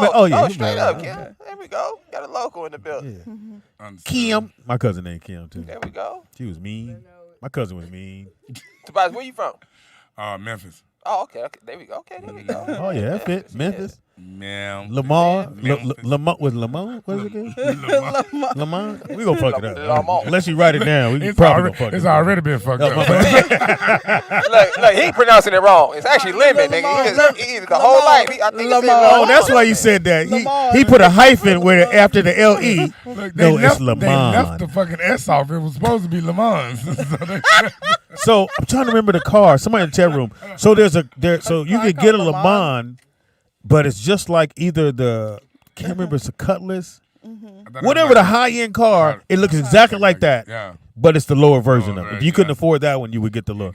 man. Oh yeah, straight up, Kim. There we go. Got a local in the building. Kim. My cousin named Kim too. There we go. She was mean. My cousin was mean. Tobias, where you from? Memphis. Oh, okay. There we go. Okay, there we go. Oh yeah, that fit. Memphis. Man. Lamar. Lamar was Lamar. What is it again? Lamar. We gonna fuck it up. Lamar. Unless you write it down, we probably gonna fuck it up. It's already been fucked up. Look, he pronouncing it wrong. It's actually lemon, nigga. He the whole life. I think it's Oh, that's why you said that. He put a hyphen with it after the L-E. No, it's Lamar. They left the fucking S off. It was supposed to be Le Mans. So I'm trying to remember the car. Somebody in the chat room. So so you could get a Le Mans, but it's just like either can't remember, it's a Cutlass. Whatever the high end car, it looks exactly like that. Yeah. But it's the lower version of it. If you couldn't afford that one, you would get the Le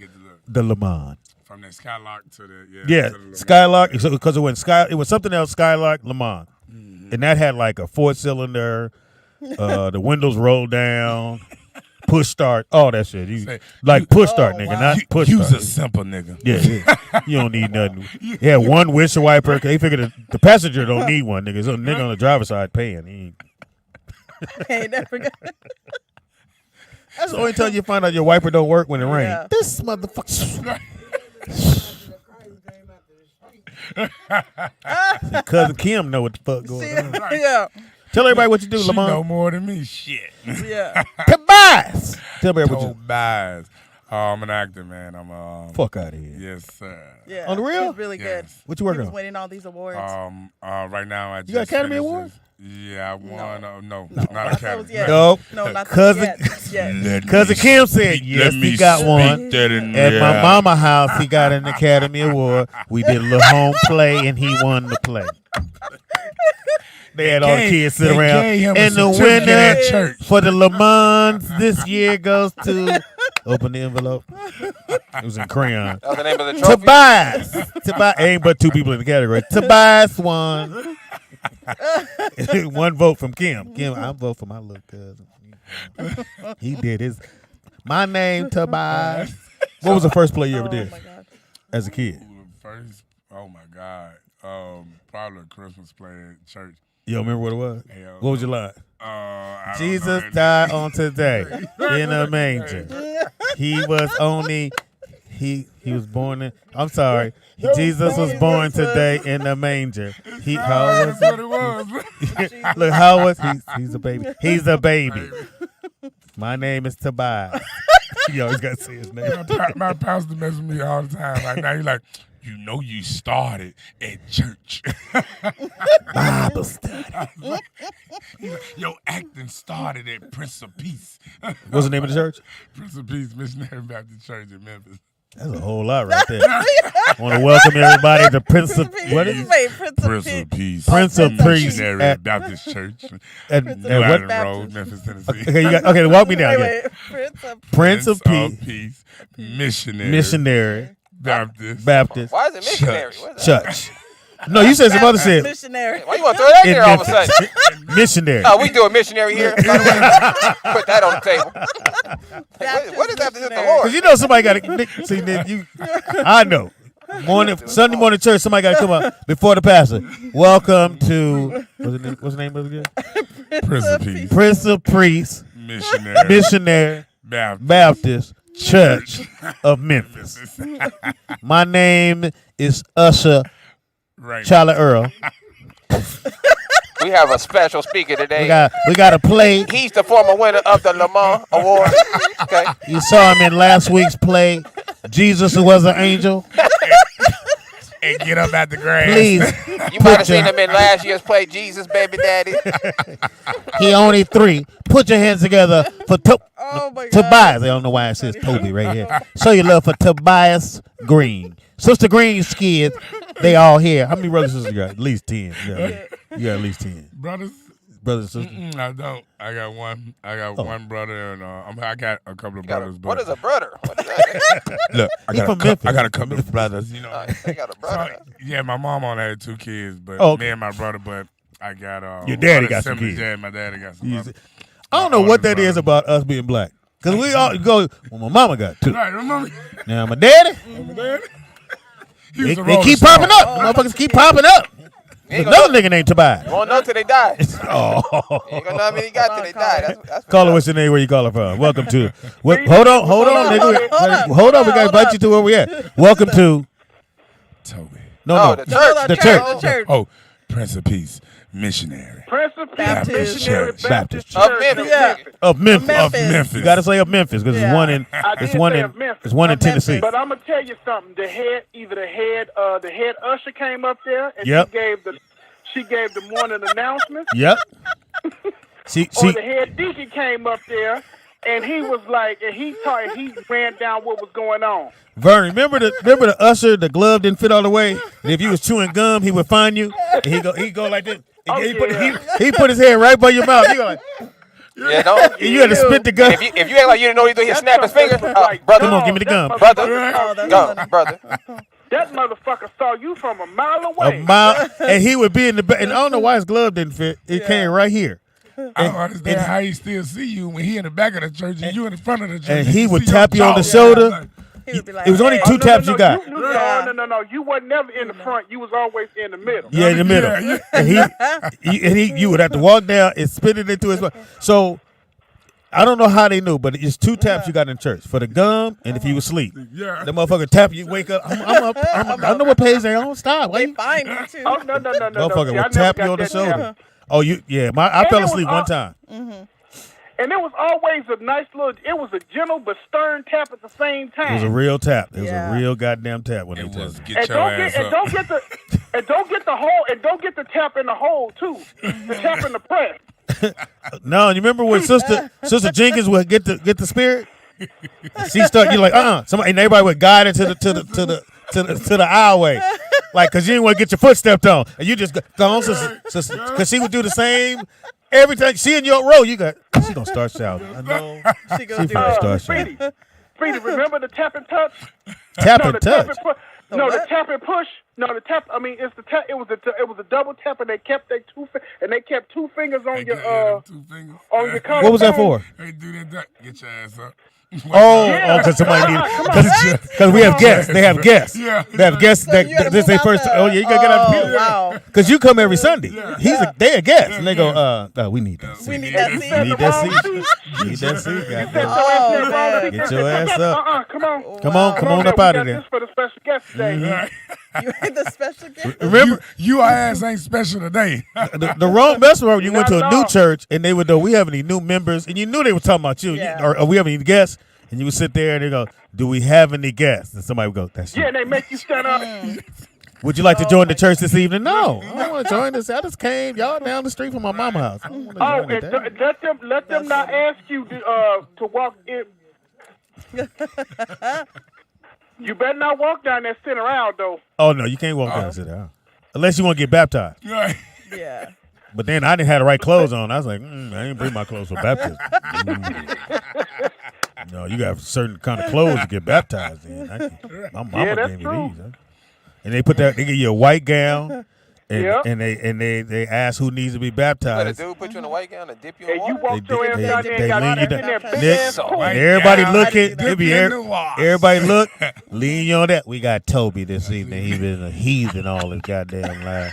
Mans. From the Skylark to the Skylark, because it was something else. Skylark, Le Mans, and that had like a 4-cylinder. The windows rolled down. Push start, all that shit. Push start, nigga, not push start. You's a simple nigga. Yeah. You don't need nothing. He had one windshield wiper. They figured the passenger don't need one, nigga. So nigga on the driver's side paying. He ain't never got it. That's the only time you find out your wiper don't work when it rains. This motherfucker. Cousin Kim know what the fuck going on. Yeah. Tell everybody what you do, Lamont. She know more than me. Shit. Yeah. Tobias. Tell everybody what you do. Tobias. I'm an actor, man. I'm fuck out of here. Yes, sir. Yeah. On the real? He's really good. What you working on? He was winning all these awards. Right now I just got Academy Awards? Yeah, I won. No, not Academy. Nope. No, not Cousin Kim said yes, he got one. At my mama house, he got an Academy Award. We did a little home play, and he won the play. They had all the kids sit around. And the winner for the Le Mans this year goes to... Open the envelope. It was in crayon. That was the name of the trophy? Tobias. Ain't but two people in the category. Tobias won. One vote from Kim. I vote for my little cousin. He did his. My name, Tobias. What was the first play you ever did as a kid? Oh my God. Probably a Christmas play at church. You don't remember what it was? What was your line? Jesus died on today in a manger. He was only he was born in. I'm sorry. Jesus was born today in a manger. How was it? Look, how was he's a baby. He's a baby. My name is Tobias. You always got to say his name. My pastor messes with me all the time. Right now, he's like, you know you started at church. Bible study. Your acting started at Prince of Peace. What's the name of the church? Prince of Peace Missionary Baptist Church in Memphis. That's a whole lot right there. I want to welcome everybody to Prince of Peace. Prince of Peace Missionary Baptist Church. At what Road, Memphis, Tennessee. Okay, walk me down. Prince of Peace. Missionary Baptist. Why is it missionary? Church. No, you said some other shit. Missionary. Why you want to throw that in there all of a sudden? Missionary. Oh, we do a missionary here. Put that on the table. What is that to do with the Lord? Because you know somebody got to see that I know. Sunday morning church, somebody got to come up before the pastor. Welcome to what's the name of it again? Prince of Peace. Prince of Peace. Missionary Baptist Church of Memphis. My name is Usher Charlie Earl. We have a special speaker today. We got a play. He's the former winner of the Le Mans Award. Okay. You saw him in last week's play, Jesus Who Was an Angel. And get up at the grass. Please. You might have seen him in last year's play, Jesus Baby Daddy. He only 3. Put your hands together for Tobias. I don't know why it says Toby right here. Show your love for Tobias Green. Sister Green's kids, they all here. How many brothers and sisters you got? At least 10. You got at least 10. Brothers and sisters? I don't. I got one. One brother, and I got a couple of brothers. What is a brother? What is that? Look, I got a couple of brothers. You know, I got a brother. Yeah, my mom only had 2 kids, but me and my brother. But I got your daddy got some kids. Yeah, my daddy got some. I don't know what that is about us being black, because we all go. Well, my mama got 2. Right, remember? Now my daddy. They keep popping up. The motherfuckers keep popping up. Another nigga named Tobias. You won't know till they die. Oh. You ain't gonna know how many he got till they die. That's Call her what's your name, where you call her from. Welcome to. Hold on, nigga. Hold on, we gotta invite you to where we at. Welcome to. Toby. No, the church. The church. Oh, Prince of Peace, missionary. Prince of Peace, Baptist missionary Church. Baptist Baptist Church. Memphis. Yeah. Of Memphis. Of Memphis. You gotta say of Memphis because Yeah. it's one in I did it's one say in of Memphis. it's one in Of Memphis. Tennessee. But I'm gonna tell you something. The head usher came up there and Yep. she gave the morning announcement. Yep. See, Or the head deacon came up there and he was like, and he ran down what was going on. Vern, remember the usher, the glove didn't fit all the way? And if you was chewing gum, he would find you. And he go like this. He put his hand right by your mouth. He go like, Yeah, don't. you had to spit the gum. If you act like you didn't know he was doing, he'd snap his finger. Brother, Come on, give me the gum. brother, Oh, that's go, funny. brother. That motherfucker saw you from a mile away. A mile, and he would be in the back. And I don't know why his glove didn't fit. It came right here. I don't understand how he still see you when he in the back of the church and you in the front of the church. And You he can would see tap your you on the jaw. shoulder. Like, He would be like, It was only hey. two taps you got. No. You were never in the front. You was always in the middle. Yeah, in the middle. Yeah. And you would have to walk down and spit it into his mouth. So I don't know how they knew, but it's two taps you got in church for the gum and if you was asleep. Yeah. The motherfucker tap you, wake up. I'm up. I know what page they on. Stop. Why They you? find you too. Oh no. Motherfucker See, I would never tap got you on the that shoulder. happen. Oh, I And fell it was asleep all- one time. And it was always a nice little. It was a gentle but stern tap at the same time. It was a real tap. It was Yeah. a real goddamn tap when they It tell was you. get your ass up. don't get the hole, and don't get the tap in the hole too. The tap in the press. No, you remember when Sister Jenkins would get the spirit? She started. You're like, somebody, and everybody would guide her to the aisleway, like, cause you didn't want to get your foot stepped on, and you just go on, cause she would do the same every time. She in your row, she gonna start shouting. I know. She goes do finna that. start shouting. Speedy, remember the tap and touch? Tap No, and the touch. tap and push. The No, the what? tap and push. No, the tap. I mean, it's the tap. It was a double tap, and they kept two fingers on your two fingers. on your collar. What was that for? Hey, do that. Get your ass up. Because somebody needed. Because we have guests. They have guests. Yeah. They have guests. So you gotta This they move out first. the- Oh yeah, you gotta get out the pew. Wow. Because you come every Sunday. They a guest, and they go, we need that. We need that We seat. need that seat. Need that seat. Goddamn. Oh, man. Get your ass up. Come on. Come on up we out got of there. This for the special guest today. You ain't the special guest. Remember You ass ain't special today. the wrong best part when you went to a Not at new all. church and they would go, we have any new members, and you knew they were talking about you, Yeah. or we have any guests, and you would sit there and they go, do we have any guests? And somebody would go, that's you. Yeah, and they make you stand up. Would you like to join the church this evening? No, I don't want to join this. I just came, y'all down the street from my mama's house. I don't want to Oh, join it and there. let them not ask you to walk in. You better not walk down that center aisle though. Oh no, you can't walk down and sit down unless you want to get baptized. Right. Yeah. But then I didn't have the right clothes on. I was like, I didn't bring my clothes for baptism. No, you got certain kind of clothes to get baptized in. My mama Yeah, that's gave me true. these. Huh? And they give you a white gown, and Yep. they ask who needs to be Let a baptized. dude put you in a white gown and dip you in And you water. walked your ass they- down there they and got lean you that in down. that big Nick, ass So, pool. Right. Everybody Yeah, looking. dip It be you in every- the water. everybody look, lean you on that. We got Toby this evening. He been a heathen all his goddamn life.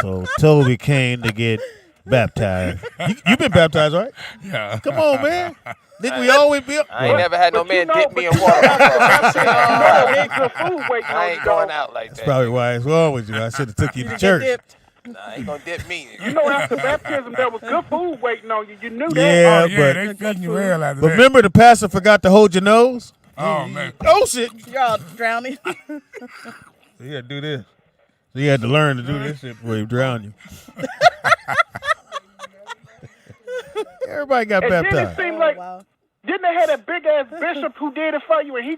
So Toby came to get baptized. You been baptized, right? Yeah. Come on, man. Think we always be up? I ain't never had no But you man know- dip me in but water. you know there's good food waiting I on ain't you, going though. out like that. Probably why it's wrong with you. I should have took you to Get church. dipped. Nah, I ain't gonna dip me. You know, after baptism, there was good food waiting on you. You knew that. Yeah, Oh, yeah, but they feeding you well after but that. remember the pastor forgot to hold your nose. Oh, man. Oh shit! You're all drowning. So you had to do this. So you had to learn to do this shit before he drown you. Everybody got And then it baptized. seemed like, Wow. didn't they have that big ass bishop who did it for you, and he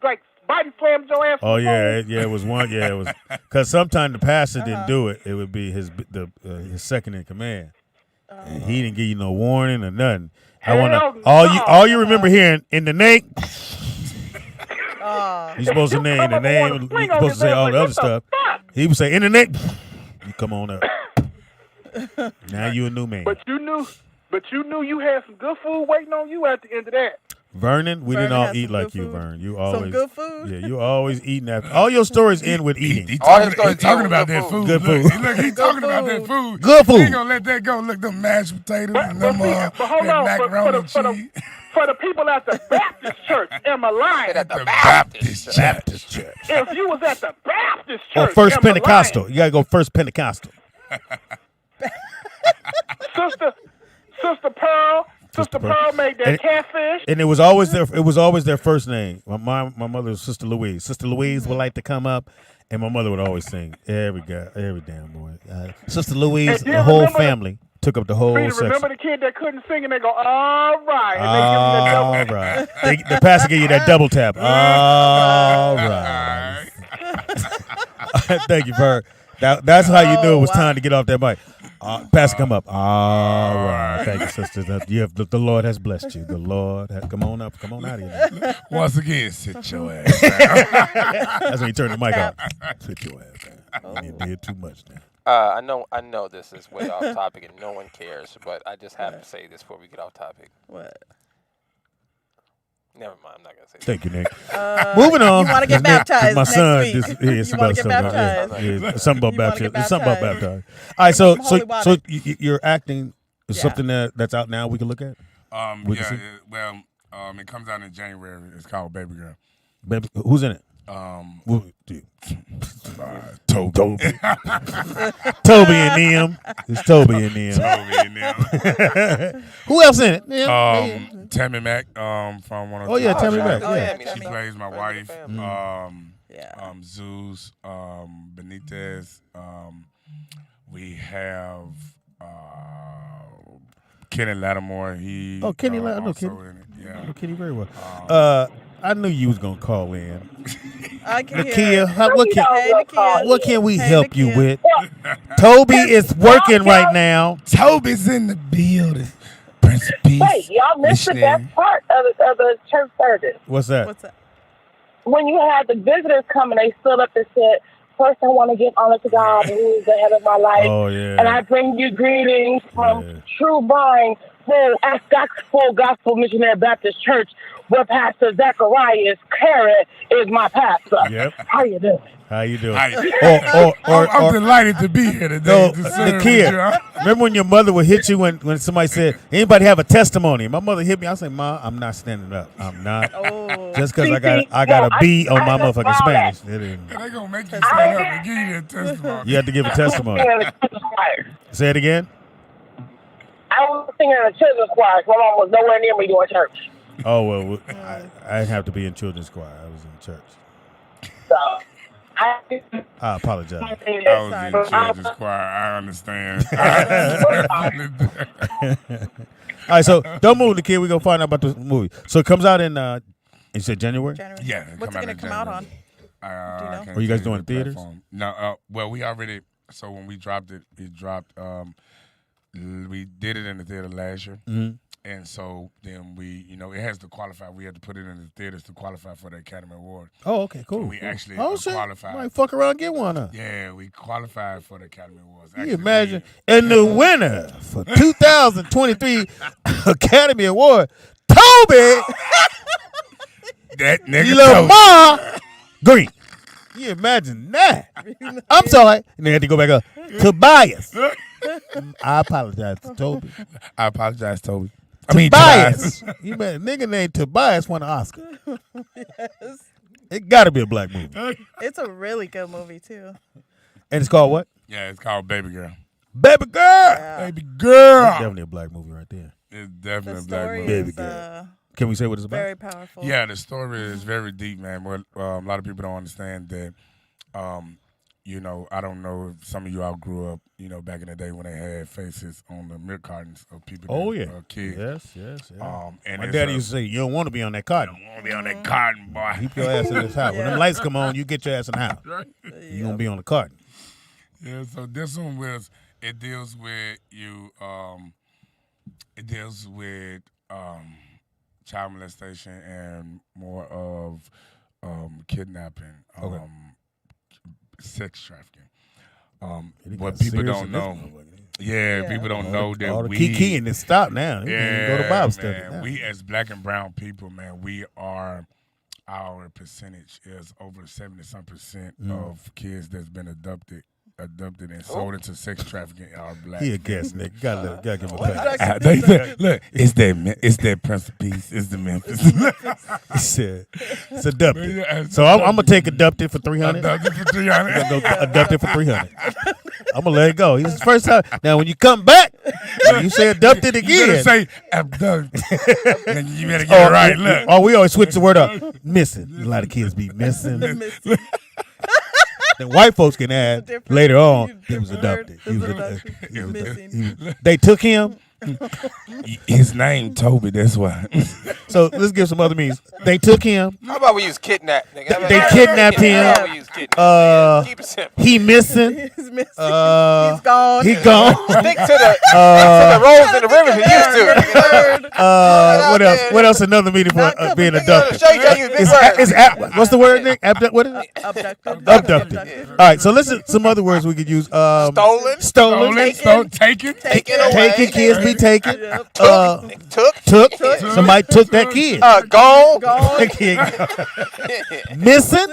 like body slammed your ass? Oh yeah, it was one. Yeah, it was because sometimes the pastor didn't do it. It would be his second in command, and he didn't give you no warning or nothing. I want Hell to no. all you remember hearing in the name. Oh. You're supposed to name the name. You're supposed to say all the other stuff. He would say in the name. You come on up. Now you a new man. But you knew you had some good food waiting on you at the end of that. Vernon, we didn't Vernon all had eat some like good you, food. Vern. You Some always good food. Yeah, you always eating after. All your stories end with eating. He All his talking, stories about good that food. food. Good Look, food. Look, he talking about that food. Good He food. ain't gonna let that go. Look, them mashed potatoes and them but hold that on, macaroni and cheese. for the people at the Baptist church, am I lying? At the The Baptist Baptist Church. If you was at the Baptist Or church, First am I lying? Pentecostal. You gotta go First Pentecostal. Sister Pearl made that catfish. And it was always their first name. My mother was Sister Louise. Sister Louise would like to come up, and my mother would always sing every damn boy. Sister Louise, And the whole remember family took up the whole Speedy, section. remember the kid that couldn't sing and they go, all right. And All right. The pastor gave you that double tap. All right. Thank you, Vern. That's how you knew it was time to get off that mic. Pastor, come up. All right. Thank you, sisters. The Lord has blessed you. The Lord has, come on up. Come on out of here. Once again, sit your ass down. That's when you turn the mic off. Sit your ass down. You did too much now. I know this is way off topic and no one cares, but I just have to say this before we get off topic. What? Never mind, I'm not gonna say. Thank you, Nick. Moving on. You want to get Nick, baptized my next son. week. Yeah, You want to get baptized. something about You wanna baptism. get Something about baptized. baptized. All right, so Some holy water. you're acting is Yeah. something that's out now. We can look at. We can see? It comes out in January. It's called Baby Girl. Baby, who's in it? Toby. Toby and them. It's Toby and them. Who else in it? Tammy Mack from one of Oh yeah, Tammy Mack. Oh, yeah. She plays my wife. Yeah. Zeus, Benitez. We have Kenny Lattimore. He Kenny Lattimore. also Kenny. in it. Yeah. I know Kenny very well. I knew you was gonna call in. I can hear Nakia, it. Hey, Nakia. what can we Hey, help you Nakia. with? Toby is working right now. Tobis in the building. Prince of Peace. Wait, y'all missed the best part of the church service. What's that? What's that? When you had the visitors come and they stood up and said, first I want to give honor to God who is the head of my life. Oh yeah. And I bring you greetings from True Vine, full gospel missionary Baptist church, where Pastor Zacharias Carrot is my pastor. Yep. How you doing? How you doing? I'm delighted to be here today. to serve with you. Nakia, remember when your mother would hit you when somebody said, anybody have a testimony? My mother hit me. I said, Ma, I'm not standing up. I'm not. Oh. Just because I got a B on my motherfucking Spanish. It isn't. They're going to make you stand up and give you a testimony. You have to give a testimony. Say it again. I was singing in a children's choir. My mom was nowhere near me doing church. Oh, well, I didn't have to be in children's choir. I was in church. So, I apologize. I was in children's choir. I understand. All right, so don't move the kid. We're going to find out about the movie. So it comes out in, you said January? January. Yeah. What's it going to come out on? Do you know? Are you guys doing theaters? No. Well, we already. So when we dropped it, we did it in the theater last year. Mm-hmm. And so then it has to qualify. We had to put it in the theaters to qualify for the Academy Award. Oh, okay, cool. So we actually shit. qualified. Might fuck around and get one, huh? Yeah, we qualified for the Academy Awards. Can you imagine? And the winner for 2023 Academy Award, Toby That nigga Lamar Green. Can you imagine that? I'm sorry. And they had to go back up. Tobias. I apologize to Toby. I apologize, Toby. Tobias. You better nigga named Tobias won an Oscar. Yes. It got to be a black movie. It's a really good movie, too. And it's called what? Yeah, it's called Baby Girl. Baby Girl. Yeah. Baby Girl. That's definitely a black movie right there. It's The definitely a black story movie. Baby is girl. Can we say what it's about? very powerful. Yeah, the story is very deep, man. Well, a lot of people don't understand that. I don't know if some of you all grew up, back in the day when they had faces on the milk cartons of people. Oh, that yeah. were kids. Yes. And My daddy used to say, you don't want to be on that carton. "I want to be on that carton, boy." Keep your ass in this house. When them lights come on, you get your ass in the house. Right? You're going to be on the carton. Yeah. So this one it deals with you. It deals with child molestation and more of kidnapping, sex trafficking. What people don't know Yeah, people don't know that all the we keying and stop now. You Yeah, can go to Bible study. man. now. We as black and brown people, man, our percentage is over 70% of kids that's been adopted and sold into sex trafficking are black. He a guest, nigga. Gotta give him a pass. Look, it's that Prince of Peace. It's the Memphis. He said, it's adopted. Yeah, So I'm gonna take adopted for 300. Adopted for 300. I'm gonna go adopted for 300. I'm gonna let it go. He's the first time. Now when you come back, you say adopted You again. better say abducted. And you better get it right. Look. Oh, we always switch the word up. Missing. A lot of kids be missing. Then white folks can add later on he was adopted. They took him. His name Toby, that's why. So let's give some other meanings. They took him. How about we use kidnap? Nigga? They kidnapped him. How about we use kidnap? Keep it simple. He missing. He's missing. He's gone. He gone. Stick to the roads and the rivers you used to. What else? What else? Another meaning for being adopted. Show you how to use big words. What's the word, Nick? What is it? Abducted. Abducted. All right. So listen. Some other words we could use. Stolen. Taken. Taken away. Taken. Kids be taken. Took. Somebody took that kid. Gone. That kid. Missing.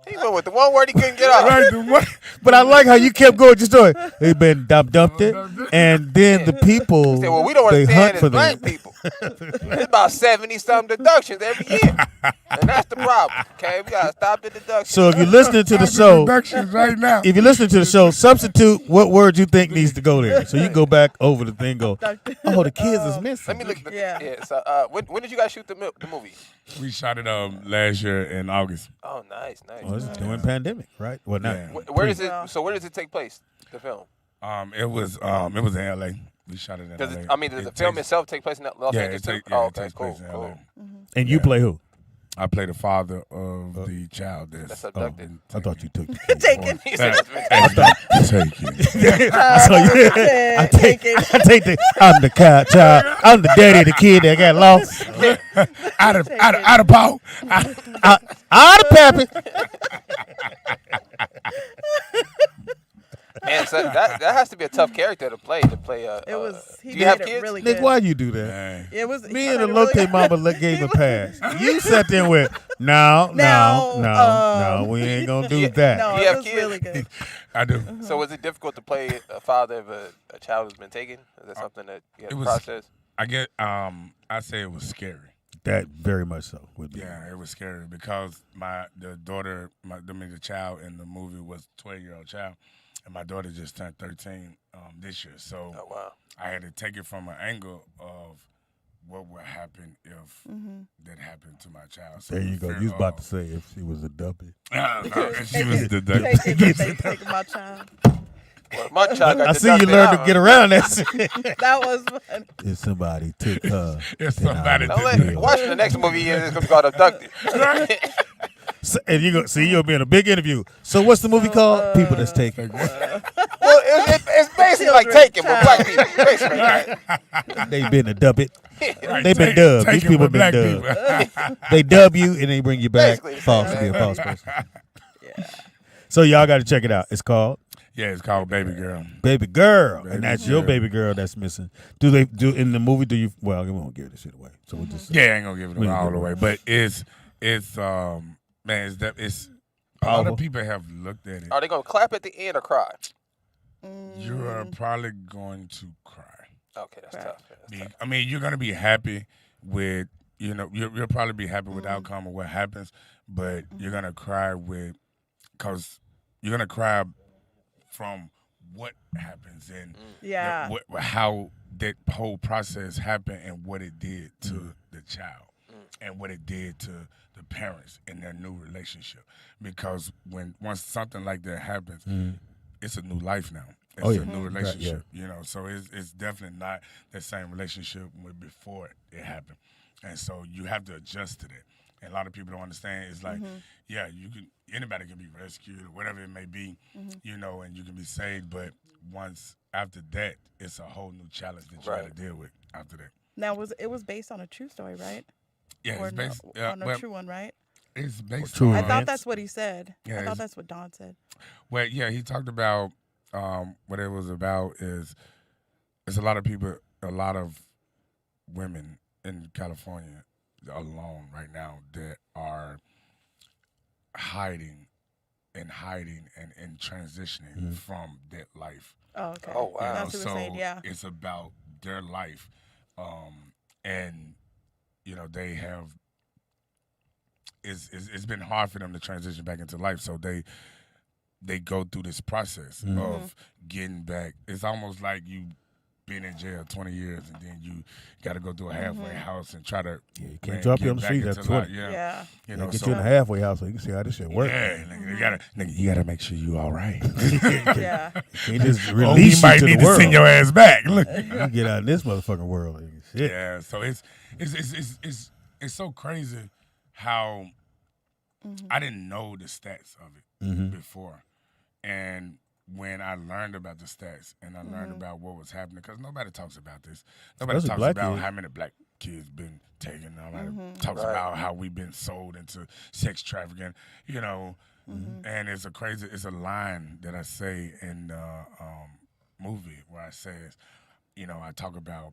He went with the one word he couldn't get out. But I like how you kept going with your story. They've been dumped, and then the people Said, well, we don't they understand hunt as for black them. people. It's about 70-something deductions every year. And that's the problem. Okay, we gotta stop the deductions. So if you're listening to the show, Right now. if you're listening to the show, substitute what word you think needs to go there. So you can go back over the thing. Go, oh, the kids is missing. Let me look at the Yeah. So when did you guys shoot the movie? We shot it last year in August. Oh, nice. Oh, it's during pandemic, right? Well, not. Yeah. Where does it? So where does it take place? The film. It was in LA. We shot it in Does LA. it? I mean, does the film itself take place in Los Angeles? too? Oh, okay, takes cool. place in LA. And you play who? I play the father of the child That's that's abducted. I thought you took the kid. Taken. He said taken. I saw you. I take the. I'm the child. I'm the daddy of the kid that got lost. out of Paul. Out of Pappy. Man, so that has to be a tough character to play. It was. He do you have did it kids? really good. Nick, why you do that? Man. It was. Me he and the did it really Lotte good. mama gave a pass. You sat there with, no, we ain't gonna do that. No, You it have was kids? really good. I do. So was it difficult to play a father of a child who's been taken? Is that something that you had to process? I say it was scary. That very much so. Would be. Yeah, it was scary because the child in the movie was a 12-year-old child, and my daughter just turned 13 this year. So Oh wow. I had to take it from an angle of what would happen if that happened to my child. So There you go. fear You was about to of- say if she was a dumpy. she was the Taking my child. Well, my child got I see you deducted learned out. to get around that. That was fun. If somebody took her, If then I somebody would Don't let feel. watch the next movie. It's gonna be called Abducted. So- and you go see you'll be in a big interview. So what's the movie called? People that's taken. Well, it's basically like Taken, but black people. Basically, right? They've been a dub it. Right, They've been dubbed. These taken people with been black dubbed. people. They dub you and they bring you back Basically, false to be a false person. So y'all got to check it out. It's called Yeah, it's called Baby Girl. Baby Girl, Baby and that's Girl. your baby girl that's missing. Do they do in the movie? Do you? Well, we won't give this shit away. So we'll just Yeah, I ain't gonna give We it ain't all gonna away, give but it's man, it's a lot Powerful. of people have looked at it. Are they gonna clap at the end or cry? You are probably going to cry. Okay, that's tough. That's tough. I mean, you're gonna be happy with you'll probably be happy with the outcome of what happens, but you're gonna cry because you're gonna cry from what happens and Yeah. how that whole process happened and what it did to the child and what it did to the parents in their new relationship. Because once something like that happens, it's a new life now. It's a new relationship, So it's definitely not the same relationship with before it happened, and so you have to adjust to that. And a lot of people don't understand. It's like, anybody can be rescued or whatever it may be, and you can be saved. But once after that, it's a whole new challenge that you got to deal with after that. Now it was based on a true story, right? Yeah, Or it's based on a true one, right? It's based True on. I thought events. that's what he said. Yeah, I thought it's- that's what Don said. Well, yeah, he talked about what it was about is there's a lot of people, a lot of women in California alone right now that are hiding and transitioning from that life. Oh, okay. Oh, wow. That's what we're saying, yeah. It's about their life, and they have. It's been hard for them to transition back into life, so they go through this process of getting back. It's almost like you been in jail 20 years and then you got to go through a halfway house and try to you can't drop you on the street after 20. Yeah. Get you in a halfway house so you can see how this shit works. Yeah, you gotta make sure you all right. Yeah. You just release you might to need the to world. send your ass back. Look, You get out of this motherfucking world. Like, shit. yeah. So it's so crazy how I didn't know the stats of it before, and when I learned about the stats and I learned about what was happening, because nobody talks about this. Nobody Especially talks black about kids. how many black kids been taken. Nobody talks about how we've been sold into sex trafficking, and it's a line that I say in the movie where I says, I talk about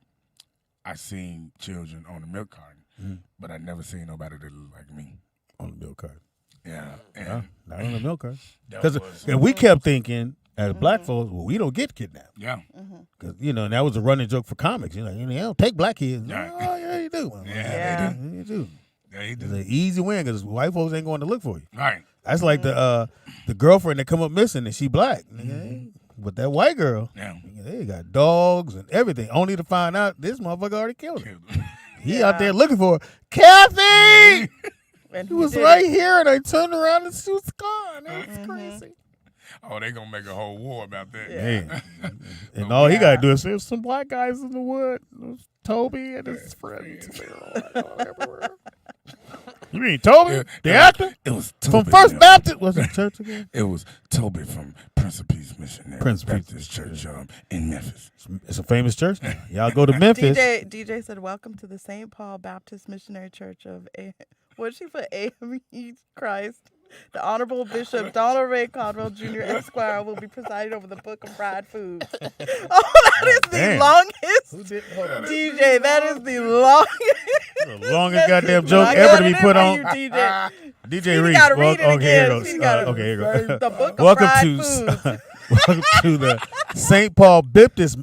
I seen children on the milk carton, but I never seen nobody that looked like me. On the milk cart. Yeah. Yeah, not on the milk cart. That Because was- we kept thinking, as black folks, well, we don't get kidnapped. Yeah. Because, and that was a running joke for comics. They don't take black kids. Right. Oh, yeah, you do. Yeah. You do. Yeah, he It's did. an easy win because white folks ain't going to look for you. Right. That's like the girlfriend that come up missing and she black. But that white girl, Yeah. they got dogs and everything, only to find out this motherfucker already killed her. He out there looking for her. Kathy! And He was did right it. here, and I turned around and she was gone. That's crazy. Oh, they gonna make a whole war about that. Man. And all he got to do is there's some black guys in the wood. There's Toby and his friends. They're all everywhere. You mean Toby, the actor? It was From Toby, First yeah. Baptist? What's the church again? It was Toby from Prince of Peace Missionary Prince of Peace. Baptist Church in Memphis. It's a famous church now. Y'all go to Memphis. DJ said, "Welcome to the St. Paul Baptist Missionary Church of what did she put? AME Christ. The Honorable Bishop Donald Ray Caldwell Jr. Esquire will be presiding over the Book of Fried Foods." Oh, that is the Damn. longest. Hold on. DJ, that is the longest. The longest goddamn joke I ever got to it be in put for on. you, DJ. DJ Reese. gotta read it Okay, here it again. goes. Speedy gotta- Okay, here it goes. The Book of Welcome Fried to Foods. welcome to the St. Paul Baptist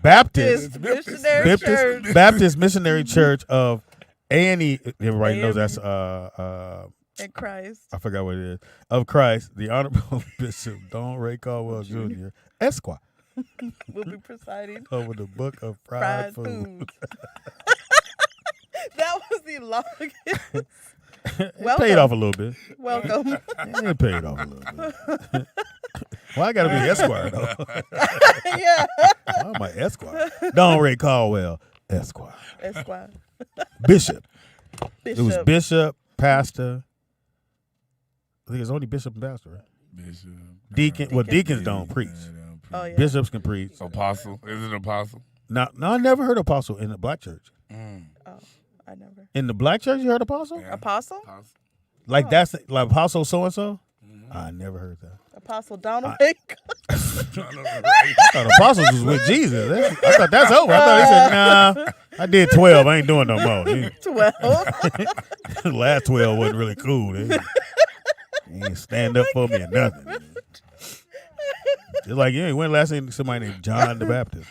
Baptist Missionary Church. Baptist Missionary Church of A&E. Everybody knows that's In Christ. I forgot what it is. Of Christ, the Honorable Bishop Don Ray Caldwell Jr. Esquire Will be presiding over the Book of fried Fried Food. foods. That was the longest. It Welcome. paid off a little bit. Welcome. It paid off a little bit. Why I gotta be Esquire though? Yeah. Why am I Esquire? Don Ray Caldwell Esquire. Esquire. Bishop. Bishop. It was Bishop, Pastor. I think it's only Bishop and Pastor, right? Bishop. Deacon. Well, deacons don't preach. Oh, yeah. Bishops can preach. Apostle. Is it apostle? No, I never heard apostle in the black church. Oh, I never. In the black church, you heard apostle? Yeah. Apostle? Apostle. Like that's like apostle so and so. I never heard that. Apostle Donald Lake. I thought apostles was with Jesus. I thought that's over. I thought he said, nah, I did 12. I ain't doing no more. 12. The last 12 wasn't really cool. They ain't stand up for me or nothing. Just like, when last time somebody named John the Baptist?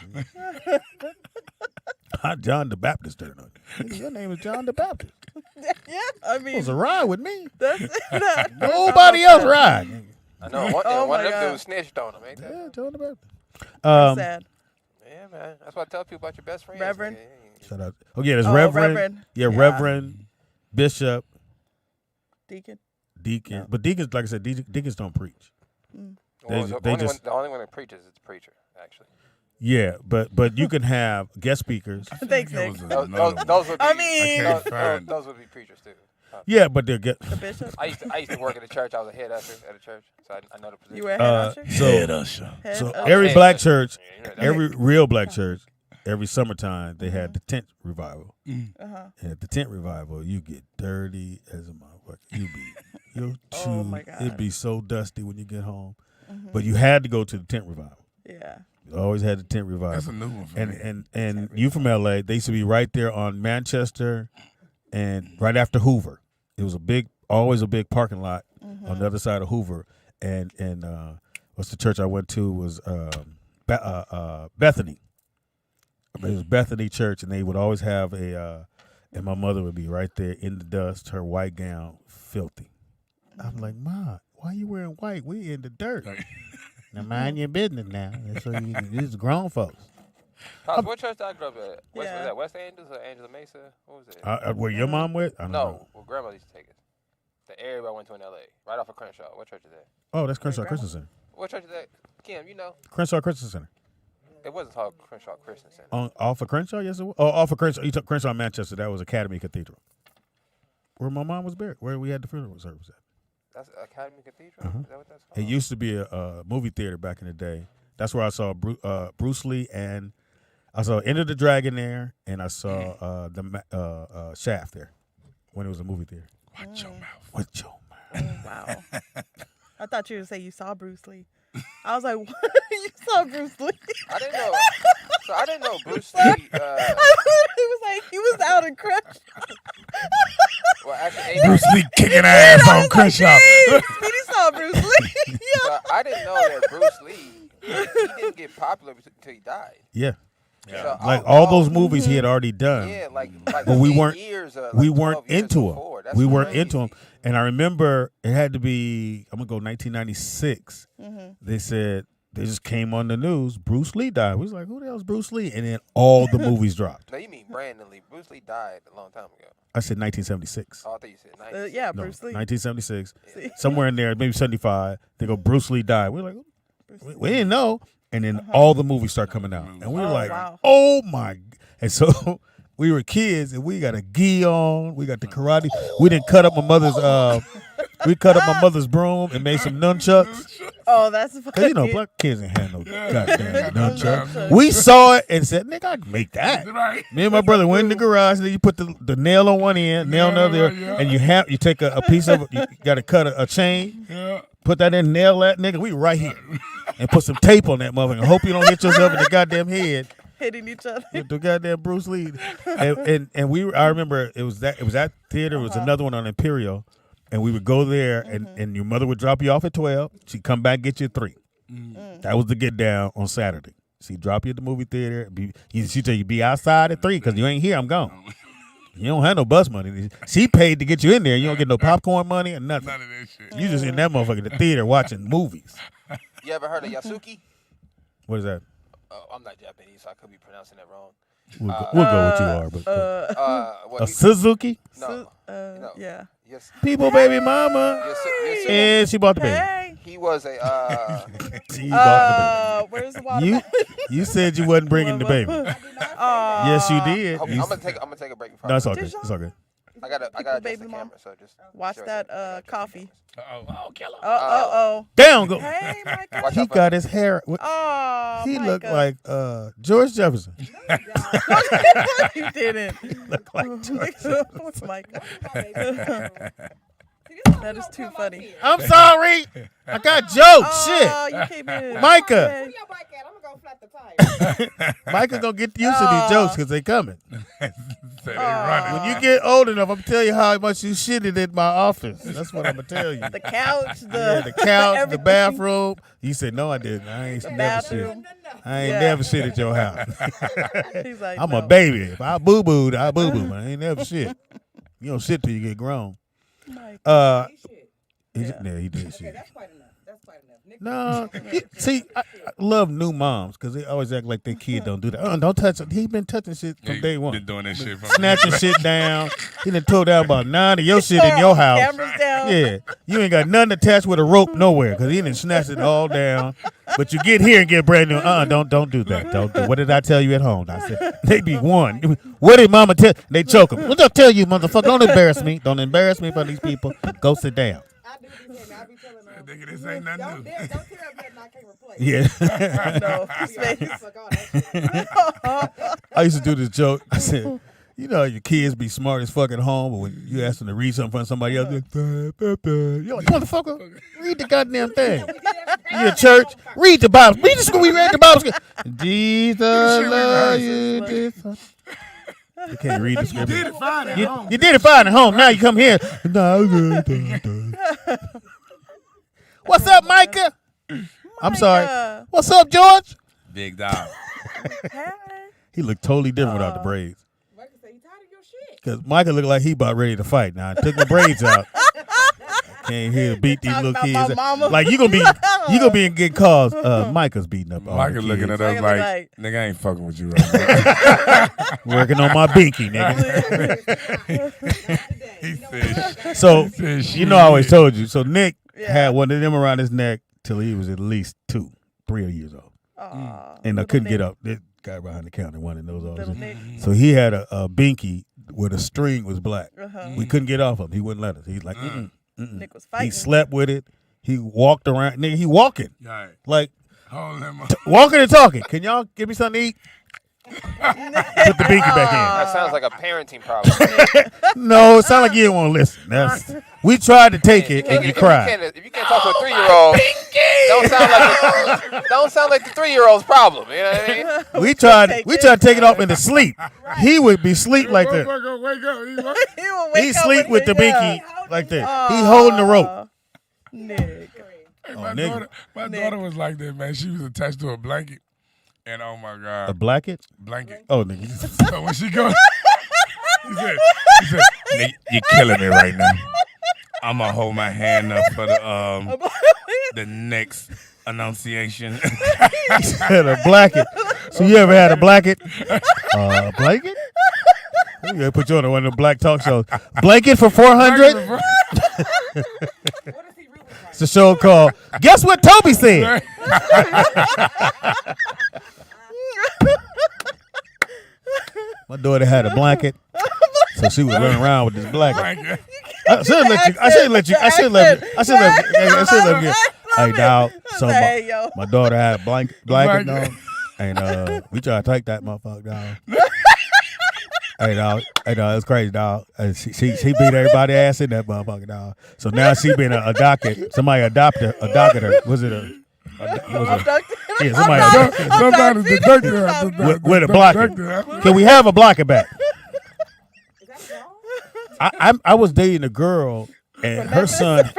How John the Baptist turned on you? Nigga, your name is John the Baptist. Yeah, I It mean, was a ride with me. that's it. Nobody else ride. I know one, Oh one my of them God. dudes snitched on him, ain't that? Yeah, John the Baptist. Sad. Yeah, man. That's what I tell people about your best friends. Reverend. Man. Shout out. Oh, yeah, there's Oh, Reverend. Reverend. Yeah, Yeah. Reverend, Bishop, Deacon. Deacon. But deacons, like I said, deacons don't preach. Well, the, they only just- one, the only one that preaches is the preacher, actually. Yeah, but you can have guest speakers. Thanks, Nick. Those would be, I mean- I can't find. those would be preachers too. Yeah, but they're get. The bishop. I used to work at a church. I was a head usher at a church, so I know the position. You were a head usher? So, usher. Head so usher. every Head black usher. church, Yeah, you know that. every real black church, every summertime they had the tent revival. Uh-huh. And at the tent revival, you get dirty as a motherfucker. You'll Oh, my chew. God. It'd be so dusty when you get home. but you had to go to the tent revival. Yeah. You always had the tent revival. That's a new one for me. And you from LA, they used to be right there on Manchester and right after Hoover. It was always a big parking lot on the other side of Hoover. And what's the church I went to was Bethany. It was Bethany Church, and they would always have and my mother would be right there in the dust, her white gown, filthy. I'm like, Ma, why you wearing white? We in the dirt. Now mind your business now. So these grown folks. What church did I grow up at? Was that West Angels or Angela Mesa? What was it? Where your mom went? I don't know. Well, grandma used to take us. The area I went to in L.A., right off of Crenshaw. What church is that? Oh, that's Crenshaw Christian Center. What church is that? Kim, you know? Crenshaw Christian Center. It wasn't called Crenshaw Christian Center. Off of Crenshaw? Yes, it was. Oh, off of Crenshaw. You took Crenshaw, Manchester. That was Academy Cathedral. Where my mom was buried. Where we had the funeral service at. That's Academy Cathedral? Is that what that's called? It used to be a movie theater back in the day. That's where I saw Bruce Lee, and I saw Enter the Dragon there, and I saw the Shaft there when it was a movie theater. Watch your mouth. Watch your mouth. Wow. I thought you were going to say you saw Bruce Lee. I was like, what? You saw Bruce Lee? I didn't know. So I didn't know Bruce Lee. It was like he was out in Crenshaw. Well, actually, Bruce Lee kicking ass on Crenshaw. Speedy saw Bruce Lee. so I didn't know that Bruce Lee, he didn't get popular until he died. Yeah. So Like all those movies he had already done. Yeah, like But we 10 weren't years, we 12 weren't years into before. him. That's We weren't crazy. into him. And I remember it had to be, I'm going to go 1996. They said, they just came on the news, Bruce Lee died. We was like, who the hell is Bruce Lee? And then all the movies dropped. No, you mean Brandon Lee. Bruce Lee died a long time ago. I said 1976. Oh, I thought you said 90. Yeah, No, Bruce Lee. 1976. See? Somewhere in there, maybe 75. They go, Bruce Lee died. We're like, we didn't know. And then all the movies start coming out. And we were like, wow. oh my. And so we were kids and we got a gi on. We got the karate. We didn't cut up my mother's broom and made some nunchucks. Oh, that's funny. Cause you know, black kids ain't had no goddamn nunchucks. We saw it and said, nigga, I can make that. Right. Me and my brother went in the garage and then you put the nail on one end, nail on the other, and you take a piece of it, you gotta cut a chain, put that in, nail that nigga, we right here. And put some tape on that motherfucker. Hope you don't hit yourself in the goddamn head. Hitting each other. With the goddamn Bruce Lee. And I remember it was that theater, it was another one on Imperial. And we would go there, and your mother would drop you off at 12. She'd come back, get you at 3. That was the get down on Saturday. She'd drop you at the movie theater. She'd tell you, be outside at 3 because you ain't here, I'm gone. You don't have no bus money. She paid to get you in there. You don't get no popcorn money or nothing. None of that shit. You just in that motherfucker in the theater watching movies. You ever heard of Yasuki? What is that? Oh, I'm not Japanese, so I could be pronouncing that wrong. We'll go with you are. But, What, a Suzuki? no. Yeah. Yes. People, baby mama. Yes, And she bought the baby. Hey. He was a. She bought Where's the the water? baby. You said you wasn't bringing the baby. Yes, you did. I'm gonna take a break. No, it's all good. It's all good. I gotta adjust baby the mom. camera, so just Watch show that it. coffee. Oh, kill him. Oh. Down go. Hey, Micah. Watch He out for got his hair. Oh, He Micah. looked like George Jefferson. You didn't. Looked like George. Micah. That is too funny. I'm sorry. I got jokes. Oh, you came in. Micah. Okay. Micah gonna get used to these jokes because they coming. Say they running. When you get old enough, I'm gonna tell you how much you shitted in my office. That's what I'm gonna tell you. The couch, The couch, the everything. bathroom. You said no, I didn't. I ain't never shit. bathroom. I ain't Yeah. never shit at your house. He's like, I'm no. a baby. If I boo booed, I boo boo. I ain't never shit. You don't shit till you get grown. Micah. He did shit. No, see, I love new moms because they always act like their kid don't do that. Don't touch it. He been touching shit from Yeah, day you one. Been doing that shit from Snatching shit down. He done tore down about 9 of your shit in your house. Cameras down. Yeah, you ain't got nothing attached with a rope nowhere because he done snatched it all down. But you get here and get brand new. Don't do that. Don't do. What did I tell you at home? I said they be one. What did Mama tell? They choke him. What I tell you, motherfucker? Don't embarrass me. Don't embarrass me in front of these people. Go sit down. Nigga, this ain't nothing new. Yeah. No, his face. I used to do this joke. I said, You know, your kids be smart as fuck at home, but when you ask them to read something in front of somebody else, you're like, motherfucker, read the goddamn thing. You at church, read the Bible. Read the school, we read the Bible. Jesus love you. You can't read the scripture. You did it fine at home. You did it fine at home. Now you come here. What's up, Micah? I'm sorry. What's up, George? Big dog. He looked totally different without the braids. Because Micah looked like he about ready to fight. Now I took my braids out. Can't hear beat these little kids. Like you gonna be in good cause. Micah's beating up. Micah looking at us like, nigga, I ain't fucking with you right now. Working on my binky, nigga. So you know I always told you. So Nick had one of them around his neck till he was at least 3 years old. And I couldn't get up. This guy behind the counter wanted those all. So he had a binky where the string was black. We couldn't get off him. He wouldn't let us. He's like, Nick was fighting. He slept with it. He walked around. Nigga, he walking. Right. Like Hold him up. Walking and talking. Can y'all give me something to eat? Put the binky back That sounds like a parenting problem. No, it sounds like you didn't want to listen. We tried to take it and you cried. If you can't talk to a 3-year-old, don't sound like the 3-year-old's problem. You know what I mean? We tried to take it off into sleep. He would be sleep like that. He sleep with the binky like that. He holding the rope. Nick. Hey, my daughter was like that, man. She was attached to a blanket. And oh my God. A blanket? Blanket. Oh, nigga. So when she goes, he said, nigga, you're killing me right now. I'm going to hold my hand up for the next annunciation. He said a blanket. So you ever had a blanket? A blanket? We gotta put you on one of the black talk shows. Blanket for 400? It's a show called Guess What Tobis Said? My daughter had a blanket, so she would run around with this blanket. I should let you. Hey, dog. So my daughter had a blanket, dog, and we tried to take that motherfucker, dog. Hey, dog, it's crazy, dog. She beat everybody's ass in that motherfucker, dog. So now she been adopted. Somebody adopted her. Was it a? Yeah, somebody adopted her. With a blanket. Can we have a blanket back? I was dating a girl, and her son,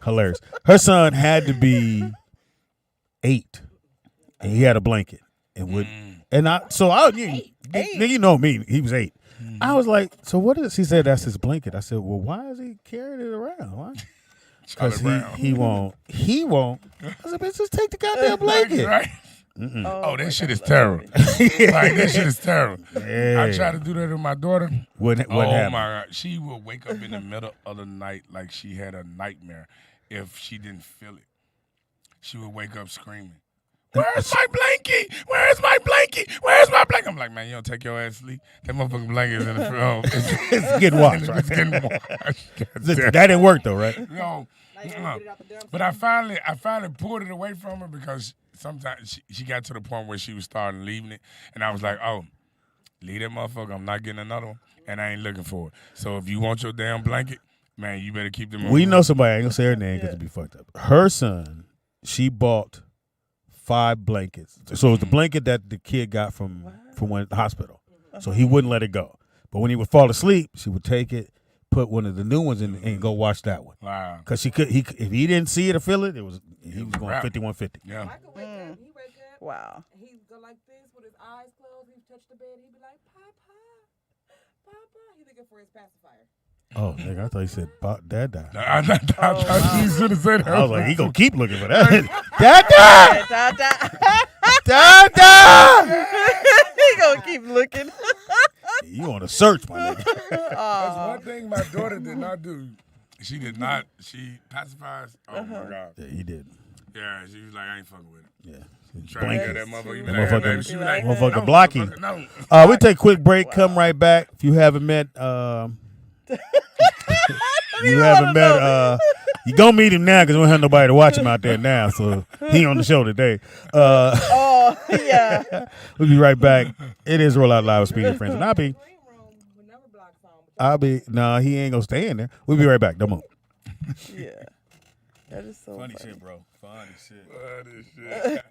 hilarious. Her son had to be 8, and he had a blanket, and you know me, he was 8. I was like, so what is? He said that's his blanket. I said, well, why is he carrying it around? Why? Because he won't. I said, bitch, just take the goddamn blanket. Right? Oh, that shit is terrible. Like, that shit is terrible. Yeah. I tried to do that with my daughter. What happened? My God. She would wake up in the middle of the night like she had a nightmare if she didn't feel it. She would wake up screaming, where's my blankie? Where's my blankie? Where's my blankie? I'm like, man, you don't take your ass to sleep. That motherfucking blanket is in the front. It's getting washed. It's getting washed. That didn't work though, right? No. But I finally pulled it away from her because sometimes she got to the point where she was starting leaving it. And I was like, oh, leave that motherfucker. I'm not getting another one. And I ain't looking for it. So if you want your damn blanket, man, you better keep them. We know somebody. I ain't gonna say her name because it'd be fucked up. Her son, she bought 5 blankets. So it was the blanket that the kid got from the hospital. So he wouldn't let it go. But when he would fall asleep, she would take it, put one of the new ones in, and go watch that one. Wow. Because if he didn't see it or feel it, he was going 51-50. Yeah. Michael wake up. He wake up. Wow. He go like this with his eyes closed. He touch the bed. He be like, Papa. He looking for his pacifier. Oh, nigga, I thought he said Dad died. I thought you should have said that. I was like, he gonna keep looking for that. Dad died! Dad! He gonna keep looking. You on a search, my nigga. That's one thing my daughter did not do. She did not. She pacifies. Oh my God. Yeah, he did. Yeah, she was like, I ain't fucking with it. Yeah. Trying to get that motherfucker. You be That like, motherfucker- baby. She be like, motherfucker no, blocking. motherfucker, no. We take a quick break. Come right back. If you haven't met, you gonna meet him now because we don't have nobody to watch him out there now. So he on the show today. Oh, yeah. We'll be right back. It is Roll Out Live with Speedy and Friends and I'll be. he ain't gonna stay in there. We'll be right back. Don't move. Yeah. That is so Funny funny. shit, bro. Funny shit. Funny shit.